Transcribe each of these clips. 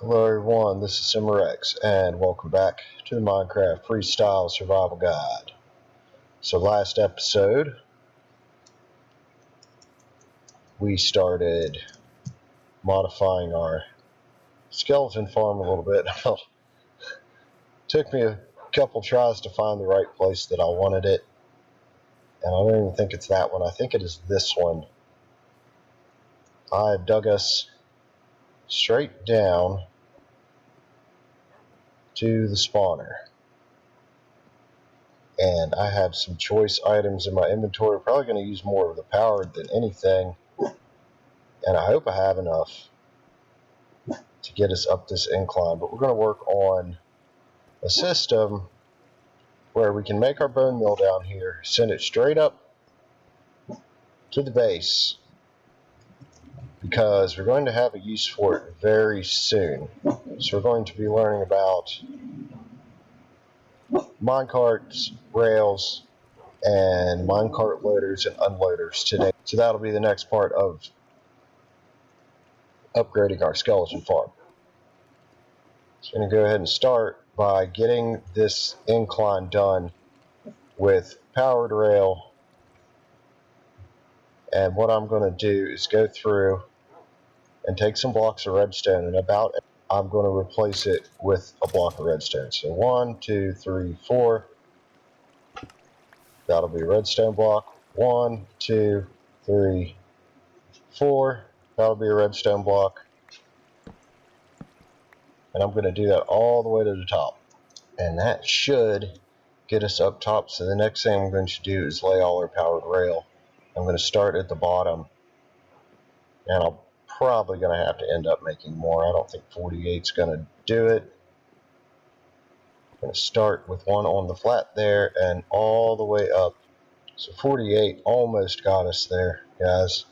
Hello everyone, this is SimmerX, and welcome back to the Minecraft Freestyle Survival Guide. So last episode, we started modifying our skeleton farm a little bit. Took me a couple tries to find the right place that I wanted it, and I don't even think it's that one. I think it is this one. I dug us straight down to the spawner. And I have some choice items in my inventory. Probably going to use more of the power than anything. And I hope I have enough to get us up this incline. But we're going to work on a system where we can make our bone meal down here, send it straight up to the base, because we're going to have a use for it very soon. So we're going to be learning about minecarts, rails, and minecart loaders and unloaders today. So that'll be the next part of upgrading our skeleton farm. So I'm going to go ahead and start by getting this incline done with powered rail. And what I'm going to do is go through and take some blocks of redstone, and I'm going to replace it with a block of redstone. So 1, 2, 3, 4. That'll be a redstone block. 1, 2, 3, 4. That'll be a redstone block. And I'm going to do that all the way to the top. And that should get us up top. So the next thing I'm going to do is lay all our powered rail. I'm going to start at the bottom, and I'm probably going to have to end up making more. I don't think 48 is going to do it. I'm going to start with one on the flat there and all the way up. So 48 almost got us there, guys.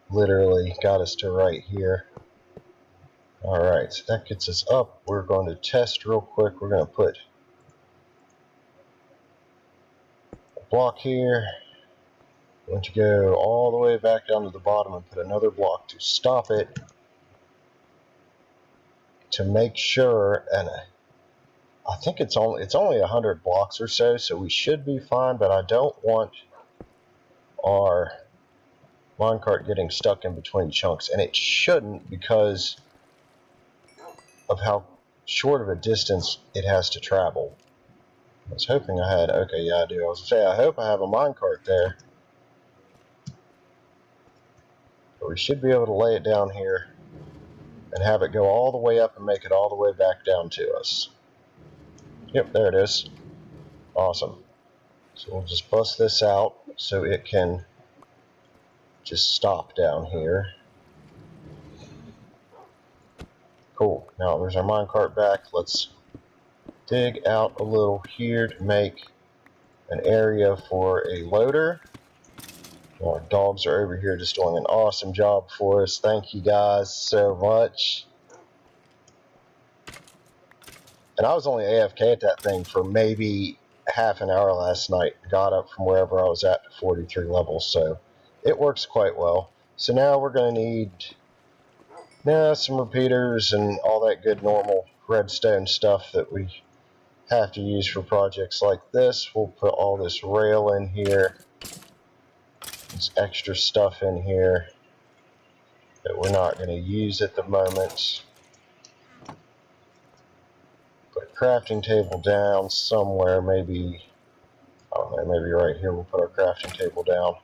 Literally got us to right here. Alright, so that gets us up. We're going to test real quick. We're going to put a block here. I'm going to go all the way back down to the bottom and put another block to stop it, to make sure. And I think it's only 100 blocks or so, so we should be fine. But I don't want our minecart getting stuck in between chunks, and it shouldn't, because of how short of a distance it has to travel. I was hoping I had. Okay, yeah, I do. I was going to say, I hope I have a minecart there. But we should be able to lay it down here and have it go all the way up and make it all the way back down to us. Yep, there it is. Awesome. So we'll just bust this out so it can just stop down here. Cool. Now there's our minecart back. Let's dig out a little here to make an area for a loader. Our dogs are over here just doing an awesome job for us. Thank you guys so much. And I was only AFK at that thing for maybe half an hour last night. Got up from wherever I was at to 43 levels, so it works quite well. So now we're going to need some repeaters and all that good normal redstone stuff that we have to use for projects like this. We'll put all this rail in here. This extra stuff in here that we're not going to use at the moment. Put a crafting table down somewhere, maybe, I don't know, maybe right here we'll put our crafting table down.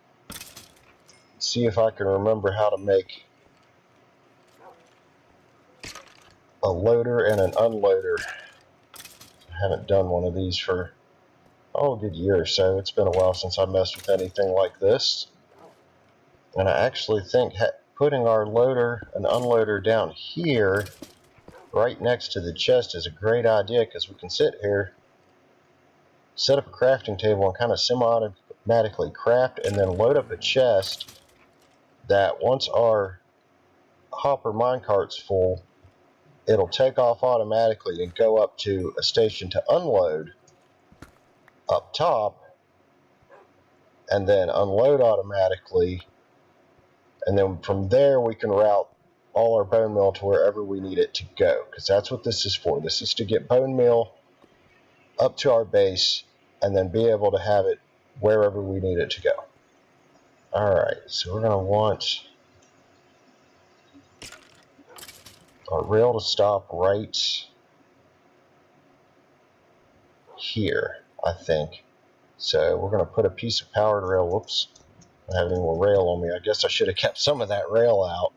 See if I can remember how to make a loader and an unloader. I haven't done one of these for, a good year or so. It's been a while since I messed with anything like this. And I actually think putting our loader and unloader down here right next to the chest is a great idea, because we can sit here, set up a crafting table, and kind of semi-automatically craft, and then load up a chest that once our hopper minecart's full, it'll take off automatically and go up to a station to unload up top, and then unload automatically. And then from there we can route all our bone meal to wherever we need it to go, because that's what this is for. This is to get bone meal up to our base and then be able to have it wherever we need it to go. Alright, so we're going to want our rail to stop right here, I think. So we're going to put a piece of powered rail. Whoops, I don't have any more rail on me. I guess I should have kept some of that rail out.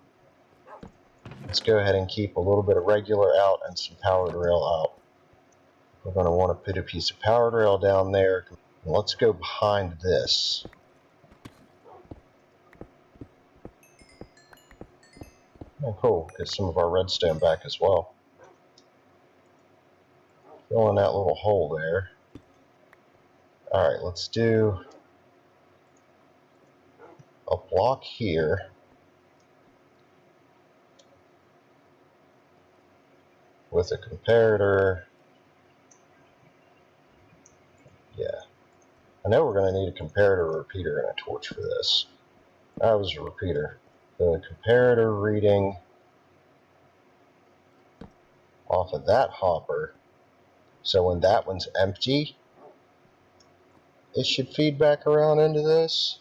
Let's go ahead and keep a little bit of regular out and some powered rail out. We're going to want to put a piece of powered rail down there. Let's go behind this. Oh, cool. Get some of our redstone back as well. Fill in that little hole there. Alright, let's do a block here. With a comparator. Yeah. I know we're going to need a comparator, a repeater, and a torch for this. That was a repeater. The comparator reading off of that hopper. So when that one's empty, it should feed back around into this.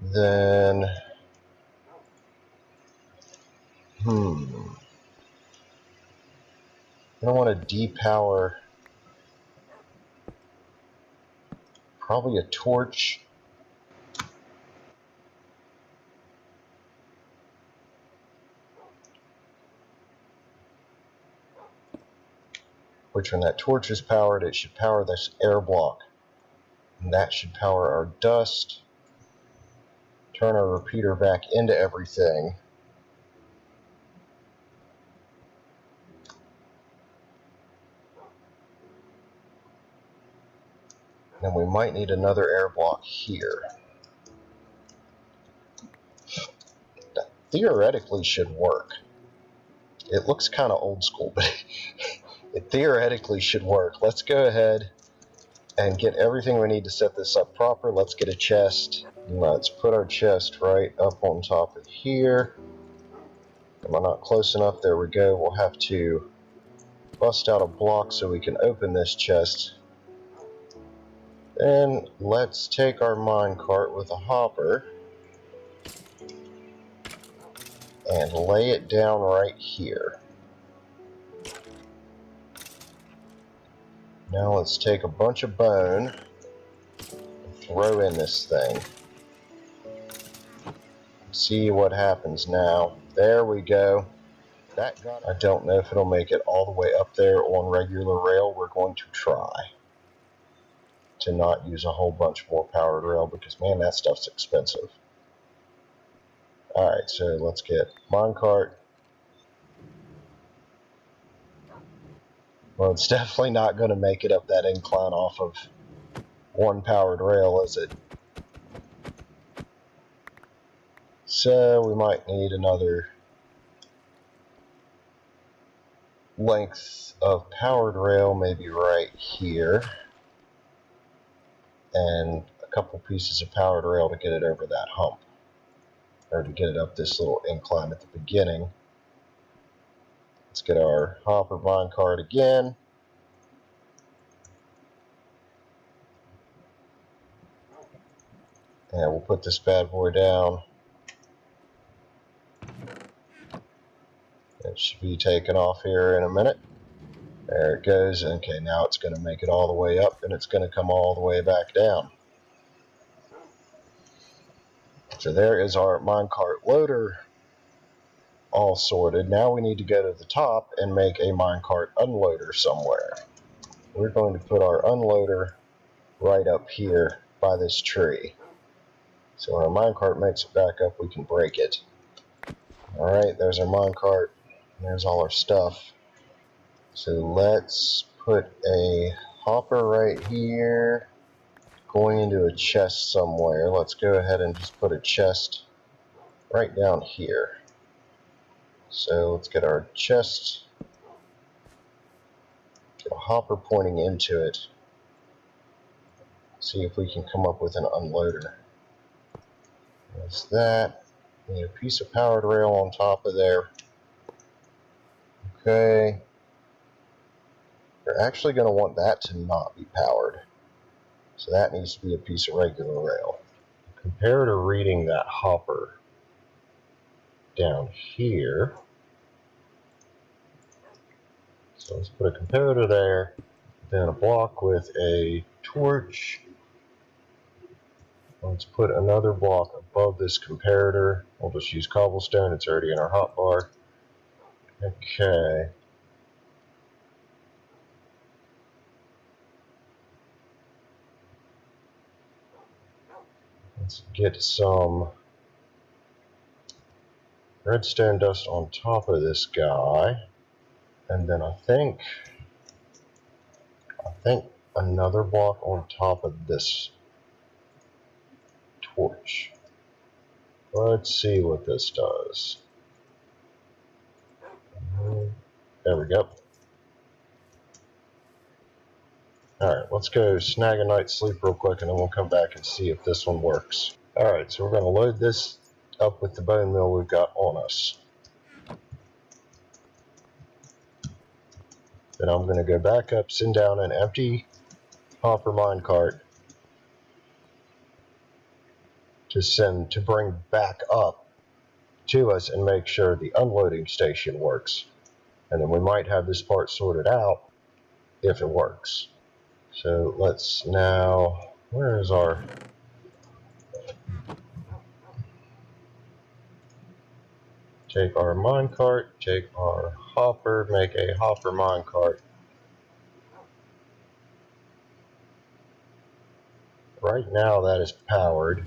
Then, I don't want to depower probably a torch. Which when that torch is powered, it should power this air block. And that should power our dust. Turn our repeater back into everything. And we might need another air block here. That theoretically should work. It looks kind of old school, but it theoretically should work. Let's go ahead and get everything we need to set this up proper. Let's get a chest. Let's put our chest right up on top of here. Am I not close enough? There we go. We'll have to bust out a block so we can open this chest. Then let's take our minecart with a hopper and lay it down right here. Now let's take a bunch of bone and throw in this thing. See what happens now. There we go. I don't know if it'll make it all the way up there on regular rail. We're going to try to not use a whole bunch more powered rail because, man, that stuff's expensive. Alright, so let's get minecart. Well, it's definitely not going to make it up that incline off of one powered rail, is it? So we might need another length of powered rail, maybe right here. And a couple pieces of powered rail to get it over that hump. Or to get it up this little incline at the beginning. Let's get our hopper minecart again. And we'll put this bad boy down. It should be taken off here in a minute. There it goes. Okay, now it's going to make it all the way up and it's going to come all the way back down. So there is our minecart loader all sorted. Now we need to go to the top and make a minecart unloader somewhere. We're going to put our unloader right up here by this tree. So when our minecart makes it back up, we can break it. Alright, there's our minecart. There's all our stuff. So let's put a hopper right here. Going into a chest somewhere. Let's go ahead and just put a chest right down here. So let's get our chest. Get a hopper pointing into it. See if we can come up with an unloader. That's that. Need a piece of powered rail on top of there. Okay. We're actually going to want that to not be powered. So that needs to be a piece of regular rail. Comparator reading that hopper down here. So let's put a comparator there, then a block with a torch. Let's put another block above this comparator. We'll just use cobblestone, it's already in our hotbar. Okay. Let's get some redstone dust on top of this guy. And then I think another block on top of this torch. Let's see what this does. There we go. Alright, let's go snag a night's sleep real quick and then we'll come back and see if this one works. Alright, so we're going to load this up with the bone meal we've got on us. Then I'm going to go back up, send down an empty hopper minecart to bring back up to us and make sure the unloading station works. And then we might have this part sorted out if it works. So let's now, where is our, take our minecart, take our hopper, make a hopper minecart. Right now that is powered.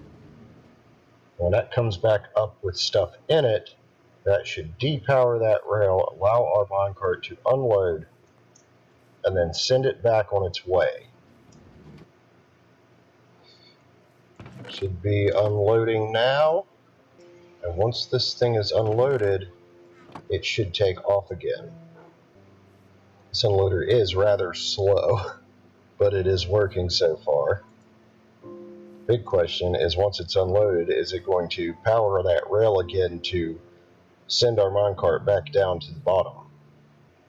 When that comes back up with stuff in it, that should depower that rail, allow our minecart to unload, and then send it back on its way. Should be unloading now, and once this thing is unloaded, it should take off again. This unloader is rather slow, but it is working so far. Big question is, once it's unloaded, is it going to power that rail again to send our minecart back down to the bottom?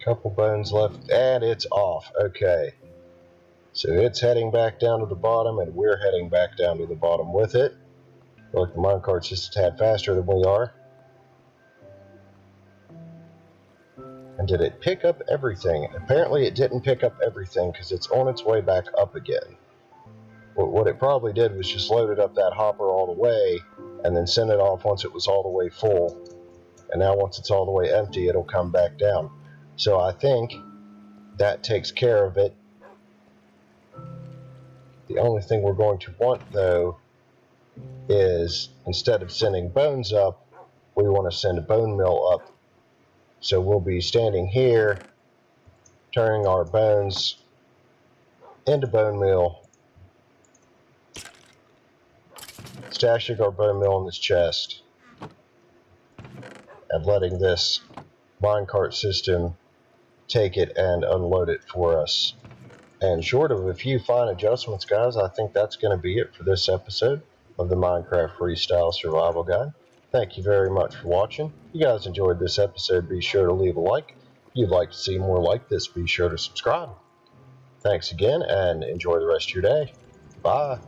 Couple bones left, and it's off. Okay. So it's heading back down to the bottom, and we're heading back down to the bottom with it. Look, the minecart's just a tad faster than we are. And did it pick up everything? Apparently it didn't pick up everything because it's on its way back up again. What it probably did was just loaded up that hopper all the way and then send it off once it was all the way full. And now once it's all the way empty, it'll come back down. So I think that takes care of it. The only thing we're going to want, though, is instead of sending bones up, we want to send a bone meal up. So we'll be standing here, turning our bones into bone meal, stashing our bone meal in this chest, and letting this minecart system take it and unload it for us. And short of a few fine adjustments, guys, I think that's going to be it for this episode of the Minecraft Freestyle Survival Guide. Thank you very much for watching. If you guys enjoyed this episode, be sure to leave a like. If you'd like to see more like this, be sure to subscribe. Thanks again, and enjoy the rest of your day. Bye.